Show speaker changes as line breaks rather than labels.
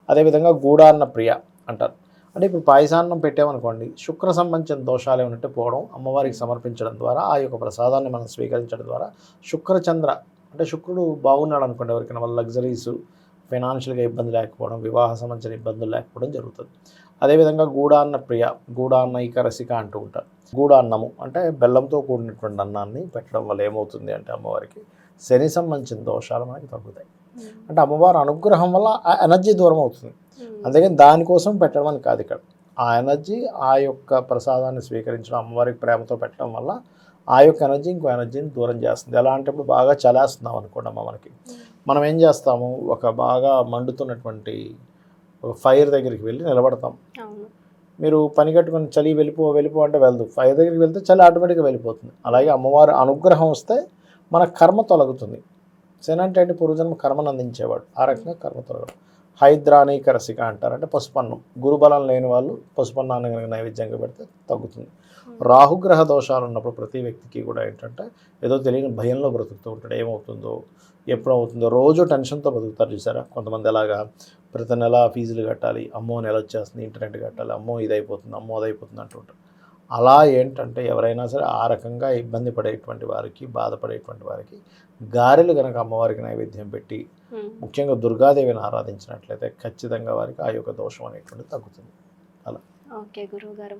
అదేవిధంగా గూడాన్న ప్రియ అంటారు. అంటే ఇప్పుడు పాయసాన్నం పెట్టామనుకోండి, శుక్ర సంబంధించిన దోషాలు ఏమంటే పోవడం, అమ్మవారికి సమర్పించడం ద్వారా ఆ యొక్క ప్రసాదాన్ని మనం స్వీకరించడం ద్వారా శుక్రచంద్ర అంటే శుక్రుడు బాగున్నాడు అనుకోండి, ఎవరికైనా వాళ్ళ లగ్జరీస్ ఫైనాన్షియల్గా ఇబ్బంది లేకపోవడం, వివాహ సంబంధించిన ఇబ్బందులు లేకపోవడం జరుగుతుంది. అదేవిధంగా గూడాన్న ప్రియ, గూడాన్నైక రసిక అంటూ ఉంటారు. గూడాన్నము అంటే బెల్లంతో కూడినటువంటి అన్నాన్ని పెట్టడం వల్ల ఏమవుతుంది అంటే అమ్మవారికి శని సంబంధించిన దోషాలు మనకి తగ్గుతాయి. అంటే అమ్మవారి అనుగ్రహం వల్ల ఆ ఎనర్జీ దూరం అవుతుంది. అందుకని దానికోసం పెట్టడం అని కాదు ఇక్కడ. ఆ ఎనర్జీ ఆ యొక్క ప్రసాదాన్ని స్వీకరించడం, అమ్మవారికి ప్రేమతో పెట్టడం వల్ల ఆ యొక్క ఎనర్జీ ఇంకో ఎనర్జీని దూరం చేస్తుంది. ఎలా అంటే ఇప్పుడు బాగా చలేస్తున్నాం అనుకోండి అమ్మ మనకి, మనం ఏం చేస్తాము, ఒక బాగా మండుతున్నటువంటి ఒక ఫైర్ దగ్గరికి వెళ్ళి నిలబడతాం. మీరు పని కట్టుకుని చలి వెళ్ళిపో అంటే వెళ్దు, ఫైర్ దగ్గరికి వెళ్తే చలి ఆటోమేటిక్గా వెళ్ళిపోతుంది. అలాగే అమ్మవారి అనుగ్రహం వస్తే మన కర్మ తొలగుతుంది. శని అంటే పూర్వజన్మ కర్మను అందించేవాడు, ఆ రకంగా కర్మ తొలగడం. హైద్రానీక రసిక అంటారు, అంటే పసుపన్నం. గురుబలం లేని వాళ్ళు పసుపన్నాన్ని కనుక నైవేద్యంగా పెడితే తగ్గుతుంది. రాహుగ్రహ దోషాలు ఉన్నప్పుడు ప్రతి వ్యక్తికి కూడా ఏంటంటే ఏదో తెలియని భయంలో బ్రతుకుతూ ఉంటాడు. ఏమవుతుందో ఎప్పుడు అవుతుందో, రోజు టెన్షన్తో బతుకుతారు చూసారా. కొంతమంది ఎలాగా ప్రతి నెల ఫీజులు కట్టాలి, అమ్మో నెల వచ్చేస్తుంది, ఇంటర్నెట్ కట్టాలి, అమ్మో ఇదైపోతుంది, అమ్మో అదైపోతుంది అంటుంటారు. అలా ఏంటంటే ఎవరైనా సరే ఆ రకంగా ఇబ్బంది పడేటువంటి వారికి, బాధపడేటువంటి వారికి గారెలు కనుక అమ్మవారికి నైవేద్యం పెట్టి ముఖ్యంగా దుర్గాదేవిని ఆరాధించినట్లయితే ఖచ్చితంగా వారికి ఆ యొక్క దోషం అనేటువంటిది తగ్గుతుంది. అలా.
ఓకే గురువుగారు.